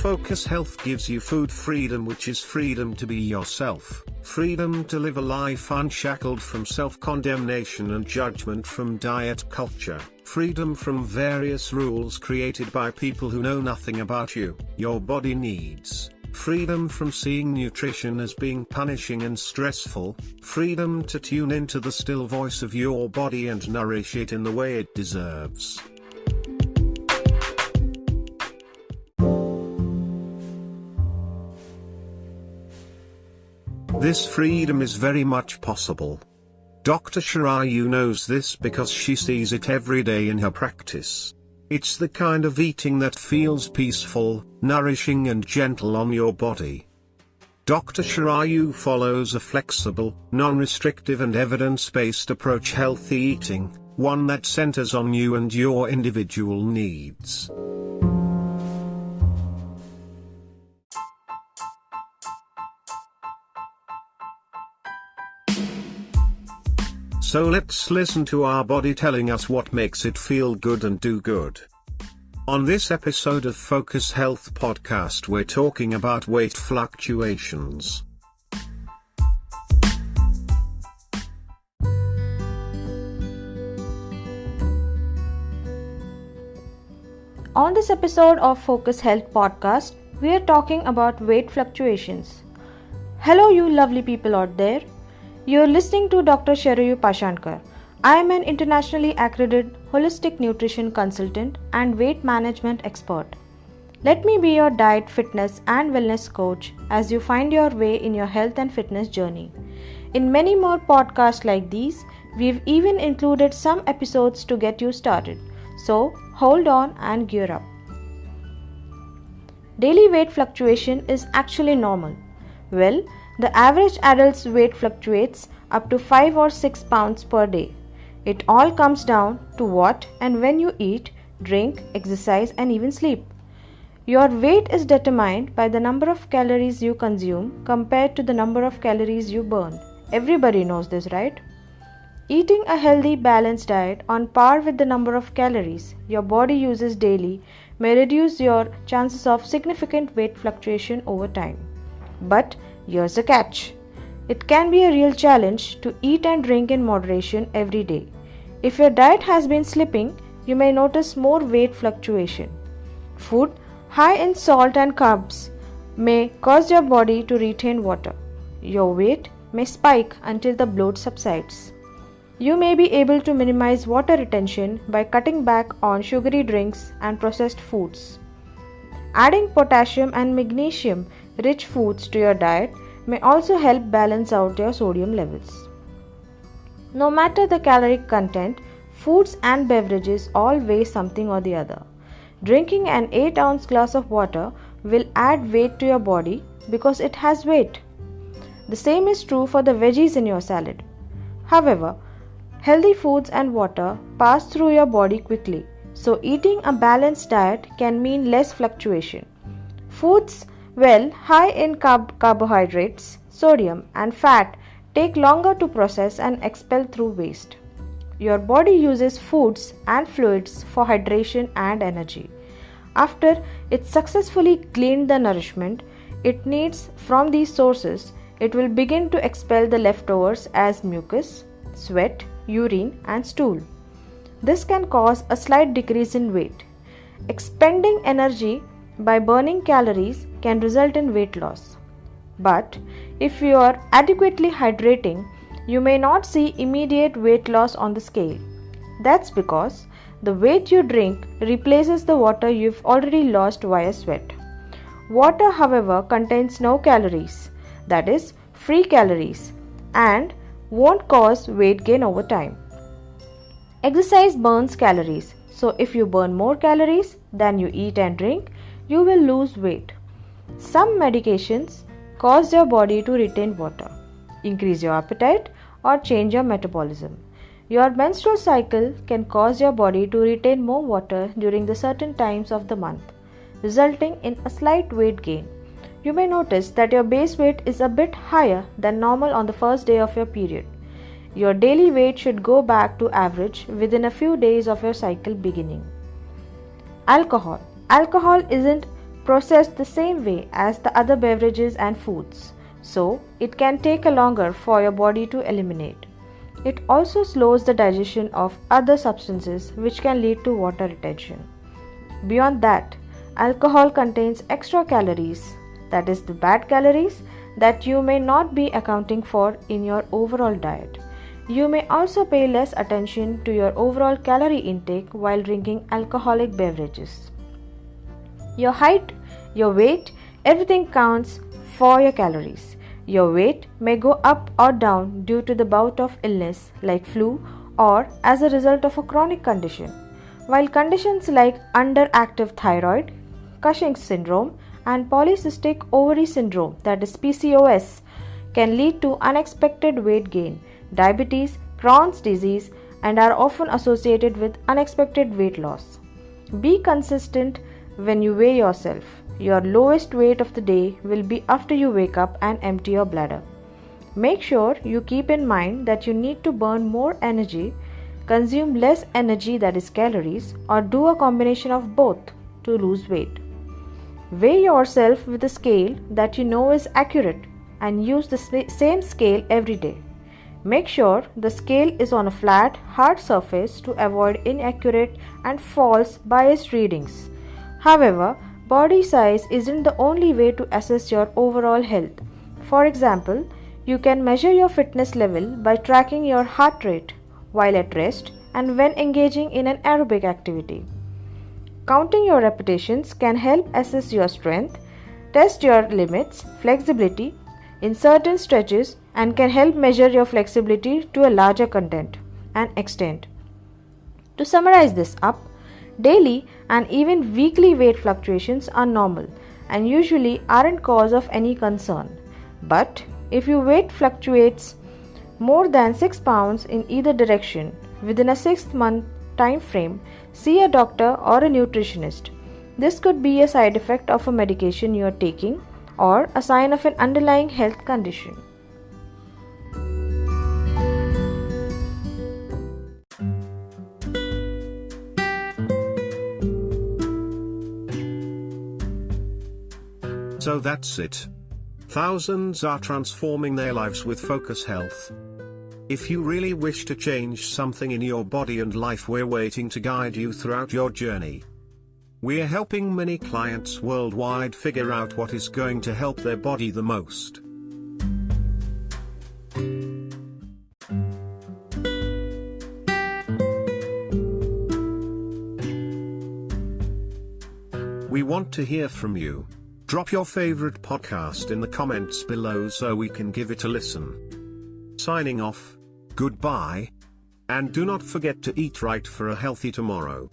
Focus Health gives you food freedom, which is freedom to be yourself, freedom to live a life unshackled from self-condemnation and judgment from diet culture, freedom from various rules created by people who know nothing about you, your body needs, freedom from seeing nutrition as being punishing and stressful, freedom to tune into the still voice of your body and nourish it in the way it deserves. This freedom is very much possible. Dr. Shirayu knows this because she sees it every day in her practice. It's the kind of eating that feels peaceful, nourishing and gentle on your body. Dr. Shirayu follows a flexible, non-restrictive and evidence-based approach healthy eating, one that centers on you and your individual needs. So let's listen to our body telling us what makes it feel good and do good. On this episode of Focus Health Podcast, we're talking about weight fluctuations. On this episode of Focus Health Podcast, we are talking about weight fluctuations. Hello, you lovely people out there. You're listening to Dr. Shirayu Pashankar. I am an internationally accredited holistic nutrition consultant and weight management expert. Let me be your diet, fitness and wellness coach as you find your way in your health and fitness journey. In many more podcasts like these, we've even included some episodes to get you started. So hold on and gear up. Daily weight fluctuation is actually normal. Well, the average adult's weight fluctuates up to 5 or 6 pounds per day. It all comes down to what and when you eat, drink, exercise and even sleep. Your weight is determined by the number of calories you consume compared to the number of calories you burn. Everybody knows this, right? Eating a healthy, balanced diet on par with the number of calories your body uses daily may reduce your chances of significant weight fluctuation over time. But here's the catch. It can be a real challenge to eat and drink in moderation every day. If your diet has been slipping, you may notice more weight fluctuation. Food high in salt and carbs may cause your body to retain water. Your weight may spike until the bloat subsides. You may be able to minimize water retention by cutting back on sugary drinks and processed foods. Adding potassium and magnesium rich foods to your diet may also help balance out your sodium levels. No matter the caloric content, foods and beverages all weigh something or the other. Drinking an 8-ounce glass of water will add weight to your body because it has weight. The same is true for the veggies in your salad. However, healthy foods and water pass through your body quickly, so eating a balanced diet can mean less fluctuation. Foods high in carbohydrates, sodium and fat take longer to process and expel through waste. Your body uses foods and fluids for hydration and energy. After it successfully cleaned the nourishment it needs from these sources, it will begin to expel the leftovers as mucus, sweat, urine and stool. This can cause a slight decrease in weight. Expending energy by burning calories can result in weight loss. But if you are adequately hydrating, you may not see immediate weight loss on the scale. That's because the weight you drink replaces the water you've already lost via sweat. Water, however, contains no calories, that is, free calories, and won't cause weight gain over time. Exercise burns calories, so if you burn more calories than you eat and drink, you will lose weight. Some medications cause your body to retain water, increase your appetite, or change your metabolism. Your menstrual cycle can cause your body to retain more water during the certain times of the month, resulting in a slight weight gain. You may notice that your base weight is a bit higher than normal on the first day of your period. Your daily weight should go back to average within a few days of your cycle beginning. Alcohol isn't processed the same way as the other beverages and foods, so it can take longer for your body to eliminate. It also slows the digestion of other substances which can lead to water retention. Beyond that, alcohol contains extra calories, that is, the bad calories that you may not be accounting for in your overall diet. You may also pay less attention to your overall calorie intake while drinking alcoholic beverages. Your height, your weight, everything counts for your calories. Your weight may go up or down due to the bout of illness like flu or as a result of a chronic condition, while conditions like underactive thyroid, Cushing's syndrome, and polycystic ovary syndrome, that is PCOS, can lead to unexpected weight gain, diabetes, Crohn's disease, and are often associated with unexpected weight loss. Be consistent when you weigh yourself. Your lowest weight of the day will be after you wake up and empty your bladder. Make sure you keep in mind that you need to burn more energy, consume less energy, that is calories, or do a combination of both to lose weight. Weigh yourself with a scale that you know is accurate and use the same scale every day. Make sure the scale is on a flat, hard surface to avoid inaccurate and false biased readings. However, body size isn't the only way to assess your overall health. For example, you can measure your fitness level by tracking your heart rate while at rest and when engaging in an aerobic activity. Counting your repetitions can help assess your strength, test your limits, flexibility in certain stretches, and can help measure your flexibility to a larger content and extent. To summarize this up, daily and even weekly weight fluctuations are normal and usually aren't cause of any concern. But if your weight fluctuates more than 6 pounds in either direction within a 6-month time frame, see a doctor or a nutritionist. This could be a side effect of a medication you are taking or a sign of an underlying health condition. So that's it. Thousands are transforming their lives with Focus Health. If you really wish to change something in your body and life, we're waiting to guide you throughout your journey. We're helping many clients worldwide figure out what is going to help their body the most. We want to hear from you. Drop your favorite podcast in the comments below so we can give it a listen. Signing off, goodbye, and do not forget to eat right for a healthy tomorrow.